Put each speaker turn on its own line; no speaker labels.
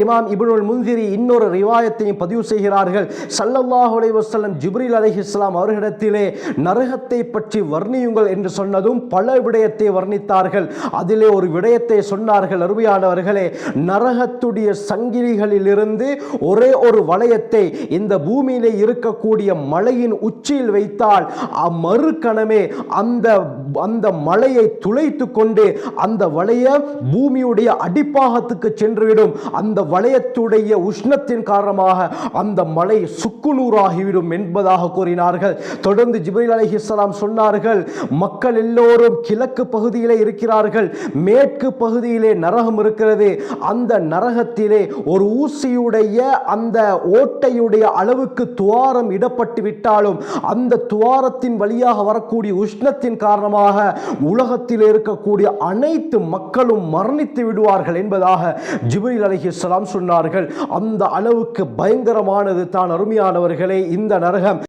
இமாம் இப்னுல் முன்திரி இன்னொரு ரிவாயத்தையும் பதிவு செய்கிறார்கள். ஸல்லல்லாஹு அலைஹி வஸல்லம் ஜிப்ரீல் அலைஹிஸ்ஸலாம் அவர்களிடத்திலே நரகத்தை பற்றி வர்ணியுங்கள் என்று சொன்னதும் பல விடயத்தை வர்ணித்தார்கள். அதிலே ஒரு விடயத்தை சொன்னார்கள். அருமையானவர்களே, நரகத்துடைய சங்கிலிகளிலிருந்து ஒரே ஒரு வளையத்தை இந்த பூமியிலே இருக்கக்கூடிய மலையின் உச்சியில் வைத்தால் மறுகணமே அந்த மலையை துளைத்து கொண்டு அந்த வளைய பூமியுடைய அடிப்பாகத்துக்கு சென்றுவிடும். அந்த வளையத்துடைய உஷ்ணத்தின் காரணமாக அந்த மலை சுக்குநூறாகிவிடும் என்பதாக கூறினார்கள். தொடர்ந்து ஜிப்ரீல் அலைஹிஸ்ஸலாம் சொன்னார்கள், மக்கள் எல்லோரும் கிழக்கு பகுதியிலே இருக்கிறார்கள், மேற்கு பகுதியிலே நரகம் இருக்கிறது. அந்த நரகத்திலே ஒரு ஊசியுடைய அந்த ஓட்டையுடைய அளவுக்கு துவாரம் இடப்பட்டு விட்டாலும் அந்த துவாரத்தின் வழியாக வரக்கூடிய உஷ்ணத்தின் காரணமாக உலகத்தில் இருக்கக்கூடிய அனைத்து மக்களும் மரணித்து விடுவார்கள் என்பதாக ஜிப்ரீல் அலைஹிஸ்ஸலாம் சொன்னார்கள். அந்த அளவுக்கு பயங்கரமானது தான் அருமையானவர்களே இந்த நரகம்.